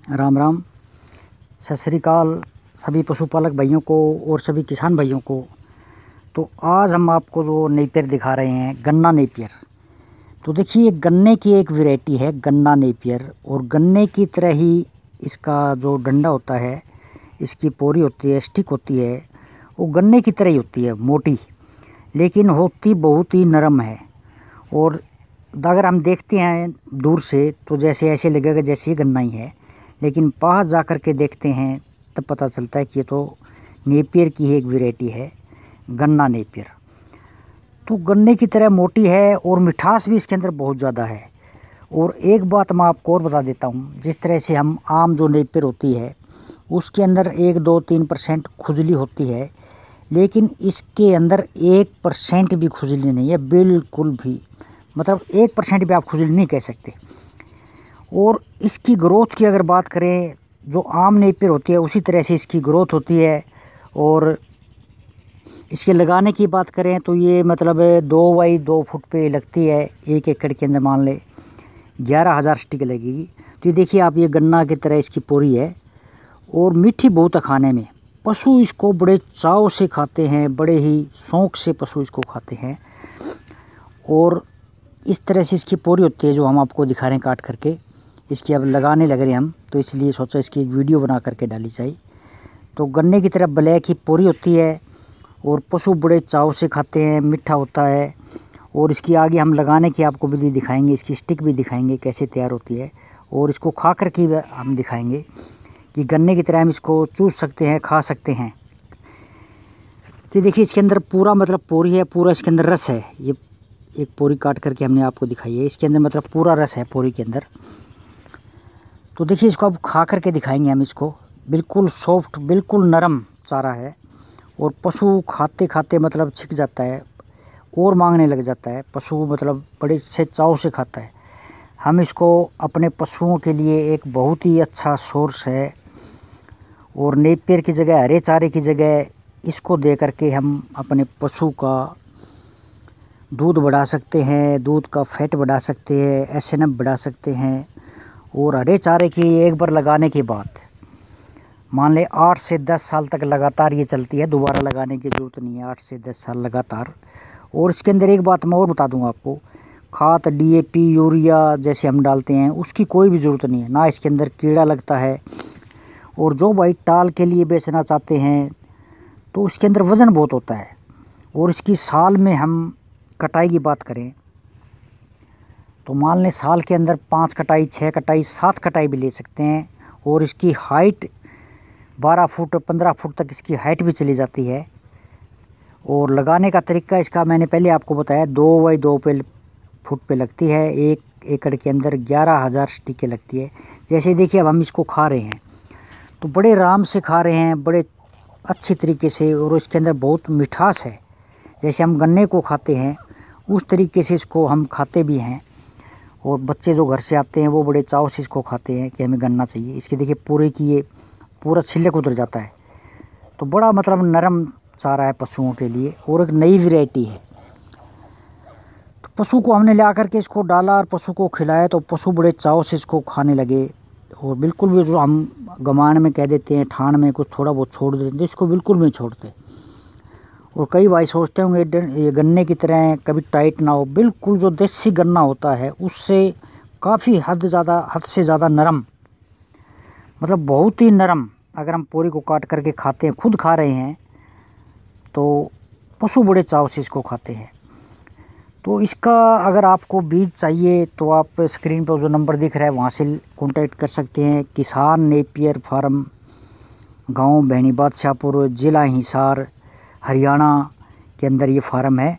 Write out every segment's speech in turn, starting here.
राम राम, सत श्री अकाल सभी पशुपालक भाइयों को और सभी किसान भाइयों को। तो आज हम आपको जो नेपियर दिखा रहे हैं, गन्ना नेपियर। तो देखिए, गन्ने की एक वैरायटी है गन्ना नेपियर, और गन्ने की तरह ही इसका जो डंडा होता है, इसकी पोरी होती है, स्टिक होती है, वो गन्ने की तरह ही होती है, मोटी, लेकिन होती बहुत ही नरम है। और अगर हम देखते हैं दूर से तो जैसे ऐसे लगेगा जैसे ये गन्ना ही है, लेकिन पास जा कर के देखते हैं तब पता चलता है कि ये तो नेपियर की ही एक वैरायटी है, गन्ना नेपियर। तो गन्ने की तरह मोटी है और मिठास भी इसके अंदर बहुत ज़्यादा है। और एक बात मैं आपको और बता देता हूँ, जिस तरह से हम आम जो नेपियर होती है उसके अंदर 1-2-3% खुजली होती है, लेकिन इसके अंदर 1% भी खुजली नहीं है, बिल्कुल भी। मतलब 1% भी आप खुजली नहीं कह सकते। और इसकी ग्रोथ की अगर बात करें, जो आम नेपियर होती है उसी तरह से इसकी ग्रोथ होती है। और इसके लगाने की बात करें तो ये मतलब 2 x 2 फुट पे लगती है। 1 एकड़ के अंदर मान ले 11,000 स्टिक लगेगी। तो ये देखिए आप, ये गन्ना की तरह इसकी पोरी है और मीठी बहुत है खाने में। पशु इसको बड़े चाव से खाते हैं, बड़े ही शौक़ से पशु इसको खाते हैं। और इस तरह से इसकी पोरी होती है जो हम आपको दिखा रहे हैं काट करके। इसकी अब लगाने लग रहे हैं हम, तो इसलिए सोचा इसकी एक वीडियो बना करके डाली जाए। तो गन्ने की तरह ब्लैक ही पोरी होती है और पशु बड़े चाव से खाते हैं, मीठा होता है। और इसकी आगे हम लगाने की आपको विधि दिखाएंगे, इसकी स्टिक भी दिखाएंगे कैसे तैयार होती है, और इसको खा कर के हम दिखाएंगे कि गन्ने की तरह हम इसको चूस सकते हैं, खा सकते हैं। तो देखिए, इसके अंदर पूरा मतलब पोरी है, पूरा इसके अंदर रस है। ये एक पोरी काट करके हमने आपको दिखाई है, इसके अंदर मतलब पूरा रस है पोरी के अंदर। तो देखिए, इसको अब खा करके दिखाएंगे हम इसको। बिल्कुल सॉफ्ट, बिल्कुल नरम चारा है, और पशु खाते खाते मतलब छिक जाता है और मांगने लग जाता है। पशु मतलब बड़े से चाव से खाता है। हम इसको अपने पशुओं के लिए एक बहुत ही अच्छा सोर्स है। और नेपियर की जगह, हरे चारे की जगह इसको दे करके हम अपने पशु का दूध बढ़ा सकते हैं, दूध का फैट बढ़ा सकते हैं, एसएनएफ बढ़ा सकते हैं। और हरे चारे की एक बार लगाने के बाद मान ले 8 से 10 साल तक लगातार ये चलती है, दोबारा लगाने की ज़रूरत नहीं है। 8 से 10 साल लगातार। और इसके अंदर एक बात मैं और बता दूंगा आपको, खाद डीएपी यूरिया जैसे हम डालते हैं उसकी कोई भी ज़रूरत नहीं है, ना इसके अंदर कीड़ा लगता है। और जो भाई टाल के लिए बेचना चाहते हैं तो इसके अंदर वज़न बहुत होता है। और इसकी साल में हम कटाई की बात करें तो मान लें साल के अंदर 5 कटाई, 6 कटाई, 7 कटाई भी ले सकते हैं। और इसकी हाइट 12 फुट 15 फुट तक इसकी हाइट भी चली जाती है। और लगाने का तरीका इसका मैंने पहले आपको बताया, 2 x 2 फुट पे लगती है। 1 एकड़ के अंदर 11,000 स्टिकें लगती है। जैसे देखिए, अब हम इसको खा रहे हैं तो बड़े आराम से खा रहे हैं, बड़े अच्छी तरीके से। और इसके अंदर बहुत मिठास है, जैसे हम गन्ने को खाते हैं उस तरीके से इसको हम खाते भी हैं। और बच्चे जो घर से आते हैं वो बड़े चाव से इसको खाते हैं कि हमें गन्ना चाहिए। इसके देखिए पूरे की ये पूरा छिलक उतर जाता है। तो बड़ा मतलब नरम चारा है पशुओं के लिए, और एक नई वैरायटी है। तो पशु को हमने ला करके इसको डाला और पशु को खिलाया, तो पशु बड़े चाव से इसको खाने लगे। और बिल्कुल भी जो हम गमान में कह देते हैं, ठाण में कुछ थोड़ा बहुत छोड़ देते हैं, इसको बिल्कुल भी नहीं छोड़ते। और कई भाई सोचते होंगे ये गन्ने की तरह कभी टाइट ना हो, बिल्कुल जो देसी गन्ना होता है उससे काफ़ी हद से ज़्यादा नरम, मतलब बहुत ही नरम। अगर हम पोरी को काट करके खाते हैं, खुद खा रहे हैं, तो पशु बड़े चाव से इसको खाते हैं। तो इसका अगर आपको बीज चाहिए तो आप स्क्रीन पर जो नंबर दिख रहा है वहाँ से कॉन्टैक्ट कर सकते हैं। किसान नेपियर फार्म, गांव भैनी बादशाहपुर, ज़िला हिसार, हरियाणा के अंदर ये फार्म है।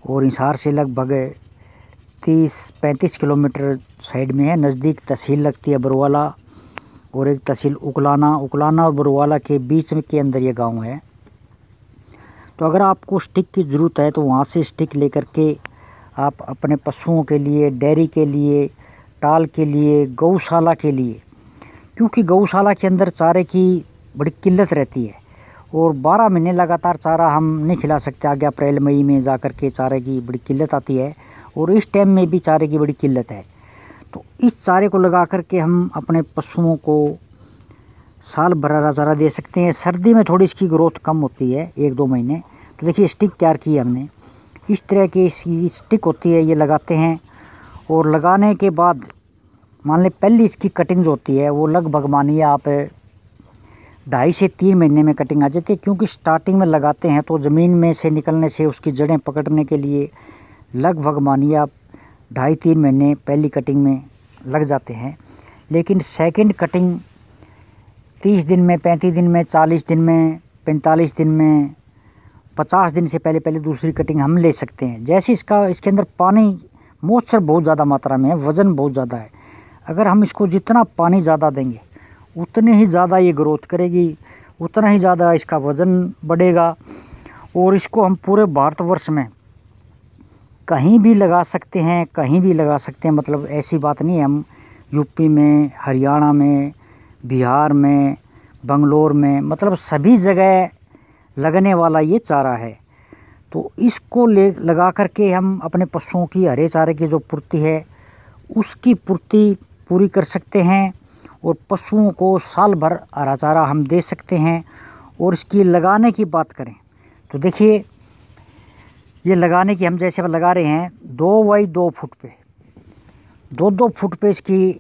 और हिसार से लगभग 30-35 किलोमीटर साइड में है। नज़दीक तहसील लगती है बरवाला, और एक तहसील उकलाना और बरवाला के बीच में के अंदर ये गांव है। तो अगर आपको स्टिक की ज़रूरत है तो वहाँ से स्टिक लेकर के आप अपने पशुओं के लिए, डेयरी के लिए, टाल के लिए, गौशाला के लिए, क्योंकि गौशाला के अंदर चारे की बड़ी किल्लत रहती है। और 12 महीने लगातार चारा हम नहीं खिला सकते। आगे अप्रैल मई में जा कर के चारे की बड़ी किल्लत आती है, और इस टाइम में भी चारे की बड़ी किल्लत है। तो इस चारे को लगा करके हम अपने पशुओं को साल भर हरा चारा दे सकते हैं। सर्दी में थोड़ी इसकी ग्रोथ कम होती है, 1-2 महीने। तो देखिए स्टिक तैयार की है हमने, इस तरह की इसकी स्टिक होती है, ये लगाते हैं। और लगाने के बाद मान लें पहली इसकी कटिंग जो होती है वो लगभग मानिए आप 2.5 से 3 महीने में कटिंग आ जाती है, क्योंकि स्टार्टिंग में लगाते हैं तो ज़मीन में से निकलने से उसकी जड़ें पकड़ने के लिए लगभग मानिए आप 2.5-3 महीने पहली कटिंग में लग जाते हैं। लेकिन सेकंड कटिंग 30 दिन में, 35 दिन में, 40 दिन में, 45 दिन में, 50 दिन से पहले पहले दूसरी कटिंग हम ले सकते हैं। जैसे इसके अंदर पानी मॉइस्चर बहुत ज़्यादा मात्रा में है, वज़न बहुत ज़्यादा है। अगर हम इसको जितना पानी ज़्यादा देंगे उतने ही ज़्यादा ये ग्रोथ करेगी, उतना ही ज़्यादा इसका वज़न बढ़ेगा। और इसको हम पूरे भारतवर्ष में कहीं भी लगा सकते हैं, कहीं भी लगा सकते हैं। मतलब ऐसी बात नहीं है, हम यूपी में, हरियाणा में, बिहार में, बंगलोर में, मतलब सभी जगह लगने वाला ये चारा है। तो इसको लगा करके हम अपने पशुओं की हरे चारे की जो पूर्ति है उसकी पूर्ति पूरी कर सकते हैं और पशुओं को साल भर हरा चारा हम दे सकते हैं। और इसकी लगाने की बात करें तो देखिए ये लगाने की हम जैसे लगा रहे हैं 2 बाई 2 फुट पे, 2-2 फुट पे इसकी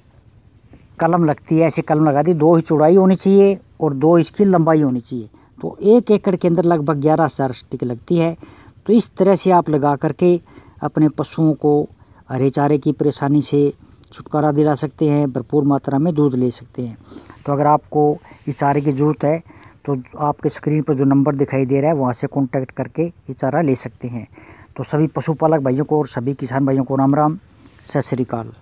कलम लगती है। ऐसी कलम लगा दी, 2 ही चौड़ाई होनी चाहिए और 2 इसकी लंबाई होनी चाहिए। तो 1 एकड़ के अंदर लगभग 11,000 स्टिक लगती है। तो इस तरह से आप लगा करके अपने पशुओं को हरे चारे की परेशानी से छुटकारा दिला सकते हैं, भरपूर मात्रा में दूध ले सकते हैं। तो अगर आपको इस चारे की ज़रूरत है तो आपके स्क्रीन पर जो नंबर दिखाई दे रहा है वहाँ से कॉन्टैक्ट करके ये चारा ले सकते हैं। तो सभी पशुपालक भाइयों को और सभी किसान भाइयों को राम राम, सत श्री अकाल।